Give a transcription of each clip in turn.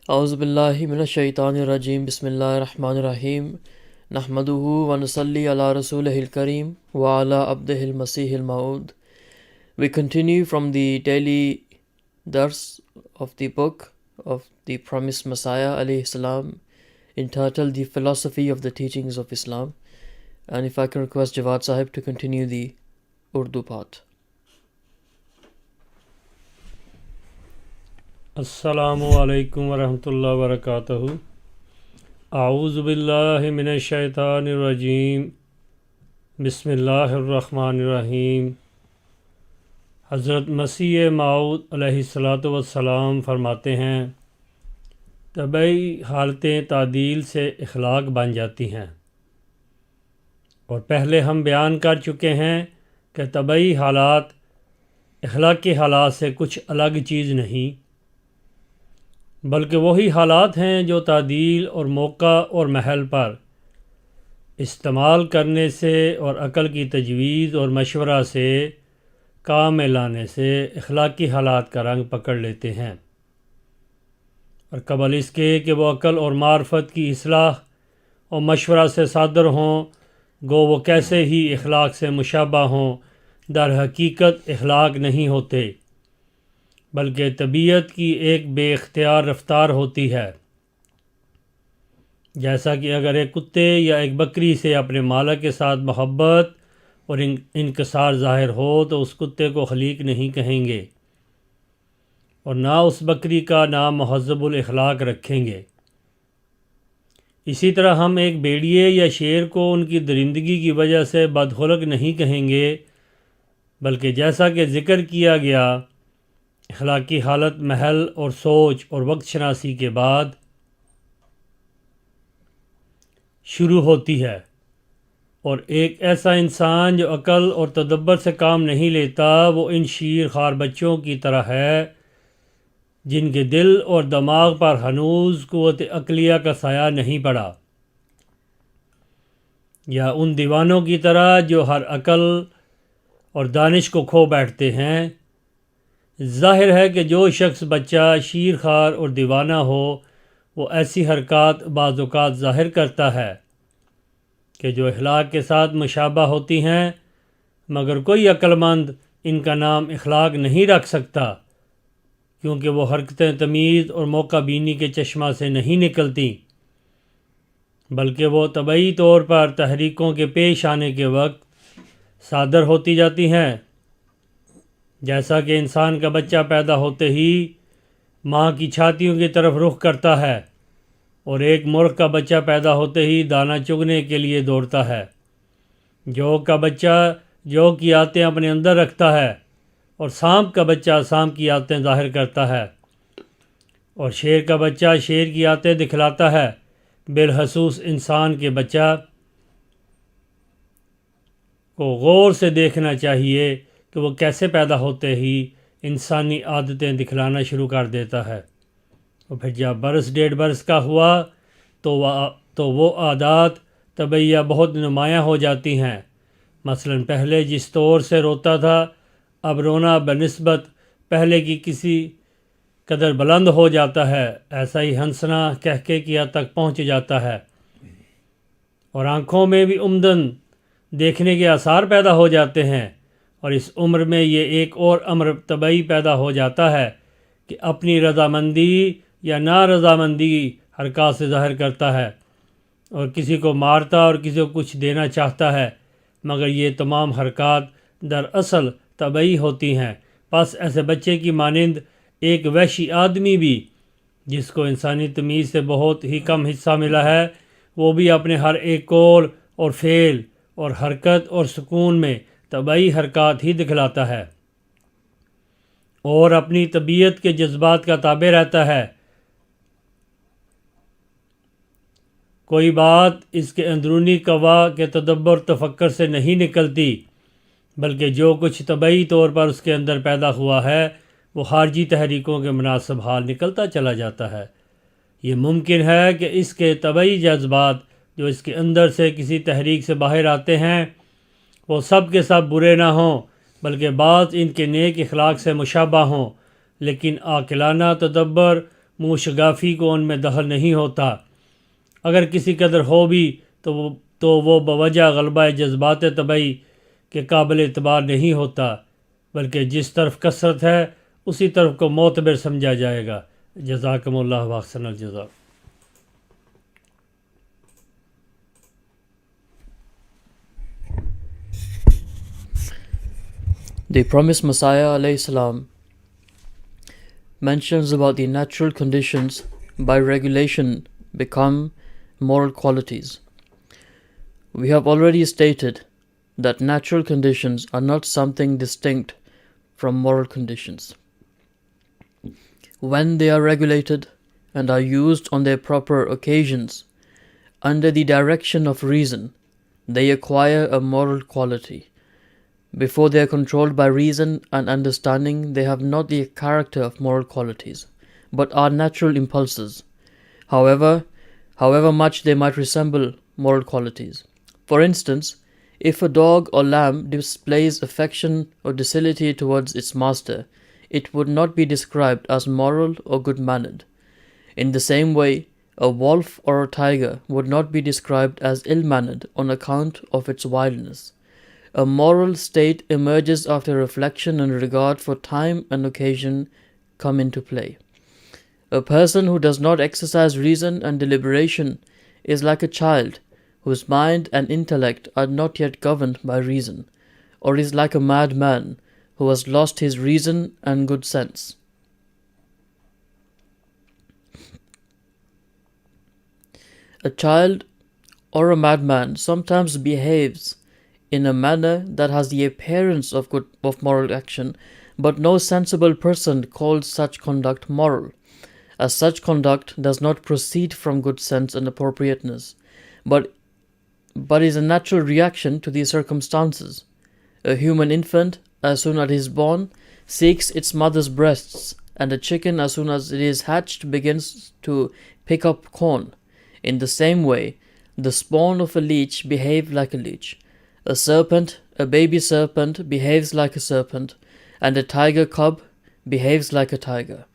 اعوذ باللہ من الشیطان الرجیم بسم اللہ الرحمن الرحیم نحمدہ ونصلی علی رسولہ الکریم وعلی عبدہ المسیح الموعود. We continue from the daily dars of the book of the promised Messiah alayhi salam, entitled The Philosophy of the Teachings of Islam. And if I can request Jawad Sahib to continue the Urdu part. السلام علیکم ورحمۃ اللہ وبرکاتہ. اعوذ باللہ من الشیطان الرجیم بسم اللہ الرحمن الرحیم. حضرت مسیح موعود علیہ السلام فرماتے ہیں طبعی حالتیں تعدیل سے اخلاق بن جاتی ہیں، اور پہلے ہم بیان کر چکے ہیں کہ طبعی حالات اخلاقی حالات سے کچھ الگ چیز نہیں، بلکہ وہی حالات ہیں جو تعدیل اور موقع اور محل پر استعمال کرنے سے اور عقل کی تجویز اور مشورہ سے کام میں لانے سے اخلاقی حالات کا رنگ پکڑ لیتے ہیں، اور قبل اس کے کہ وہ عقل اور معرفت کی اصلاح اور مشورہ سے صادر ہوں، گو وہ کیسے ہی اخلاق سے مشابہ ہوں، در حقیقت اخلاق نہیں ہوتے، بلکہ طبیعت کی ایک بے اختیار رفتار ہوتی ہے. جیسا کہ اگر ایک کتے یا ایک بکری سے اپنے مالک کے ساتھ محبت اور انکسار ظاہر ہو تو اس کتے کو خلیق نہیں کہیں گے، اور نہ اس بکری کا نام مہذب الاخلاق رکھیں گے. اسی طرح ہم ایک بھیڑیے یا شیر کو ان کی درندگی کی وجہ سے بدخلق نہیں کہیں گے، بلکہ جیسا کہ ذکر کیا گیا اخلاقی حالت محل اور سوچ اور وقت شناسی کے بعد شروع ہوتی ہے، اور ایک ایسا انسان جو عقل اور تدبر سے کام نہیں لیتا وہ ان شیر خوار بچوں کی طرح ہے جن کے دل اور دماغ پر ہنوز قوت عقلیہ کا سایہ نہیں پڑا، یا ان دیوانوں کی طرح جو ہر عقل اور دانش کو کھو بیٹھتے ہیں. ظاہر ہے کہ جو شخص بچہ شیر خوار اور دیوانہ ہو وہ ایسی حرکات بعض اوقات ظاہر کرتا ہے کہ جو اخلاق کے ساتھ مشابہ ہوتی ہیں، مگر کوئی عقل مند ان کا نام اخلاق نہیں رکھ سکتا، کیونکہ وہ حرکتیں تمیز اور موقع بینی کے چشمہ سے نہیں نکلتی، بلکہ وہ طبعی طور پر تحریکوں کے پیش آنے کے وقت صادر ہوتی جاتی ہیں. جیسا کہ انسان کا بچہ پیدا ہوتے ہی ماں کی چھاتیوں کی طرف رخ کرتا ہے، اور ایک مرغ کا بچہ پیدا ہوتے ہی دانہ چگنے کے لیے دوڑتا ہے، جوگ کا بچہ جوگ کی عادتیں اپنے اندر رکھتا ہے، اور سانپ کا بچہ سانپ کی عادتیں ظاہر کرتا ہے، اور شیر کا بچہ شیر کی عادتیں دکھلاتا ہے. بالخصوص انسان کے بچہ کو غور سے دیکھنا چاہیے کہ وہ کیسے پیدا ہوتے ہی انسانی عادتیں دکھلانا شروع کر دیتا ہے، اور پھر جب برس ڈیڑھ برس کا ہوا تو وہ عادات طبعیہ بہت نمایاں ہو جاتی ہیں. مثلا پہلے جس طور سے روتا تھا اب رونا بنسبت پہلے کی کسی قدر بلند ہو جاتا ہے، ایسا ہی ہنسنا کہکے کی حد تک پہنچ جاتا ہے، اور آنکھوں میں بھی عمدن دیکھنے کے آثار پیدا ہو جاتے ہیں. اور اس عمر میں یہ ایک اور امر طبعی پیدا ہو جاتا ہے کہ اپنی رضامندی یا نارضامندی حرکات سے ظاہر کرتا ہے، اور کسی کو مارتا اور کسی کو کچھ دینا چاہتا ہے، مگر یہ تمام حرکات دراصل طبعی ہوتی ہیں. پس ایسے بچے کی مانند ایک وحشی آدمی بھی جس کو انسانی تمیز سے بہت ہی کم حصہ ملا ہے، وہ بھی اپنے ہر ایک قول اور فعل اور حرکت اور سکون میں طبعی حرکات ہی دکھلاتا ہے، اور اپنی طبیعت کے جذبات کا تابع رہتا ہے. کوئی بات اس کے اندرونی قوا کے تدبر تفکر سے نہیں نکلتی، بلکہ جو کچھ طبعی طور پر اس کے اندر پیدا ہوا ہے وہ خارجی تحریکوں کے مناسب حال نکلتا چلا جاتا ہے. یہ ممکن ہے کہ اس کے طبعی جذبات جو اس کے اندر سے کسی تحریک سے باہر آتے ہیں وہ سب کے سب برے نہ ہوں، بلکہ بعض ان کے نیک اخلاق سے مشابہ ہوں، لیکن عاقلانہ تدبر मुँह शगाफ़ी को उनमें दखल नहीं होता। अगर किसी कदर हो भी तो वो बवजह गलबा जज्बात तबई के काबिल एतबार नहीं होता, बल्कि जिस तरफ कसरत है उसी तरफ को मोतबर समझा जाएगा। जज़ाकमुल्लाह व अहसनल जज़ा। The promised Messiah alayhi salam mentions about the natural conditions by regulation become moral qualities. We have already stated that natural conditions are not something distinct from moral conditions. When they are regulated and are used on their proper occasions, under the direction of reason, they acquire a moral quality. Before they are controlled by reason and understanding, they have not the character of moral qualities, but are natural impulses, however much they might resemble moral qualities. For instance, if a dog or lamb displays affection or docility towards its master, it would not be described as moral or good-mannered. In the same way, a wolf or a tiger would not be described as ill-mannered on account of its wildness. A moral state emerges after reflection and regard for time and occasion come into play. A person who does not exercise reason and deliberation is like a child whose mind and intellect are not yet governed by reason, or is like a madman who has lost his reason and good sense. A child or a madman sometimes behaves in a manner that has the appearance of moral action, but no sensible person calls such conduct moral, as such conduct does not proceed from good sense and appropriateness, but is a natural reaction to these circumstances. A human infant, as soon as it is born, seeks its mother's breasts, and a chicken, as soon as it is hatched, begins to pick up corn. In the same way, the spawn of a leech behaves like a leech. A baby serpent behaves like a serpent, and a tiger cub behaves like a tiger.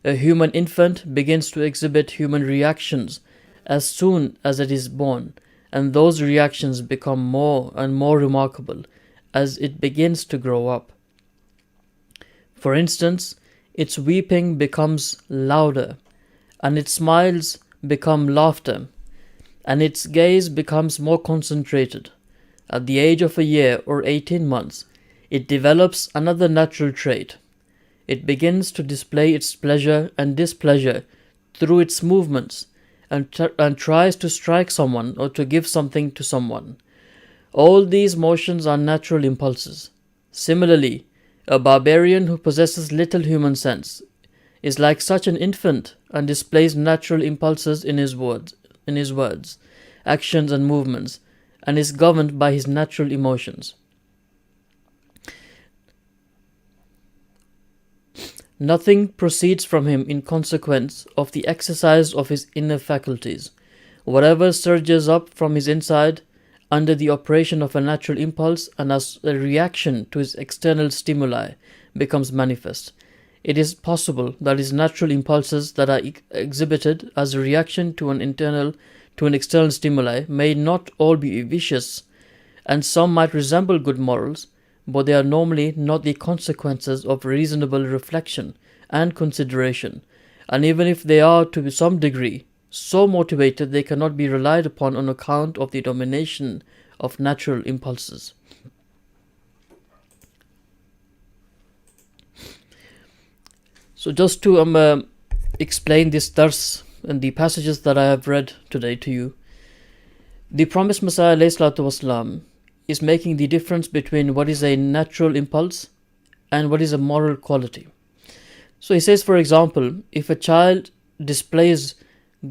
A human infant begins to exhibit human reactions as soon as it is born, and those reactions become more and more remarkable as it begins to grow up. For instance, its weeping becomes louder, and its smiles become laughter, and its gaze becomes more concentrated. At the age of a year or 18 months, it develops another natural trait. It begins to display its pleasure and displeasure through its movements and tries to strike someone or to give something to someone. All these motions are natural impulses. Similarly, a barbarian who possesses little human sense is like such an infant and displays natural impulses in his words, actions and movements, and is governed by his natural emotions. Nothing proceeds from him in consequence of the exercise of his inner faculties. Whatever surges up from his inside under the operation of a natural impulse and as a reaction to his external stimuli becomes manifest. It is possible that his natural impulses that are exhibited as a reaction to an external stimuli may not all be vicious, and some might resemble good morals, but they are normally not the consequences of reasonable reflection and consideration, and even if they are to some degree so motivated, they cannot be relied upon on account of the domination of natural impulses. So just to explain this dars and the passages that I have read today to you, the promised Messiah ﷺ is making the difference between what is a natural impulse and what is a moral quality. So he says, for example, if a child displays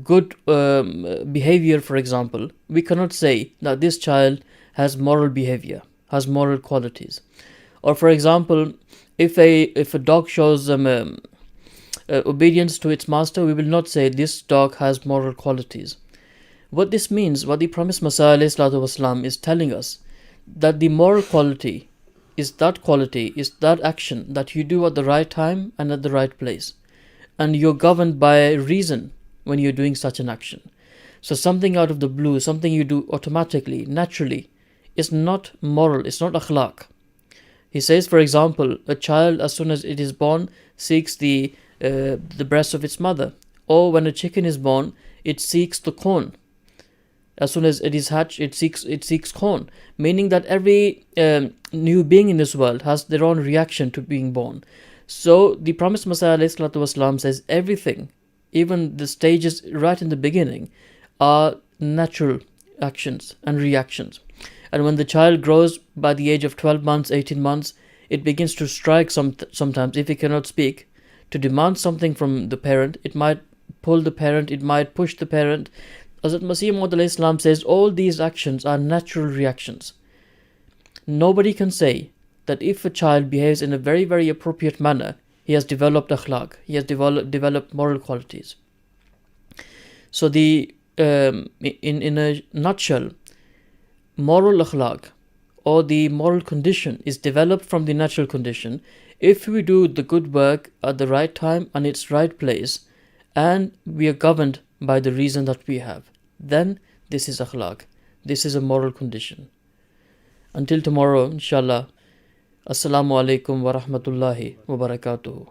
good behavior, for example, we cannot say that this child has moral behavior, has moral qualities. Or for example, if a dog shows obedience to its master, we will not say this dog has moral qualities. What this means, what the promised Messiah ﷺ is telling us, that the moral quality is that action that you do at the right time and at the right place. and you're governed by reason when you're doing such an action. So something out of the blue, something you do automatically, naturally, is not moral, it's not akhlaq. He says, for example, a child as soon as it is born seeks the breast of its mother, or when a chicken is born, it seeks the corn. As soon as it is hatched, it seeks corn, meaning that every new being in this world has their own reaction to being born. So the promised Messiah ﷺ says everything, even the stages right in the beginning, are natural actions and reactions. And when the child grows by the age of 12 months, 18 months, it begins to strike sometimes, if it cannot speak, to demand something from the parent. It might pull the parent, it might push the parent. Hazrat Masih Maud says all these actions are natural reactions. Nobody can say that if a child behaves in a very, very appropriate manner, he has developed akhlaq, he has developed moral qualities. So in a nutshell, moral akhlaq, or the moral condition, is developed from the natural condition if we do the good work at the right time and its right place, and we are governed by the reason that we have. Then this is akhlaq, this is a moral condition. Until tomorrow, inshallah. Assalamu alaikum wa rahmatullahi wa barakatuhu.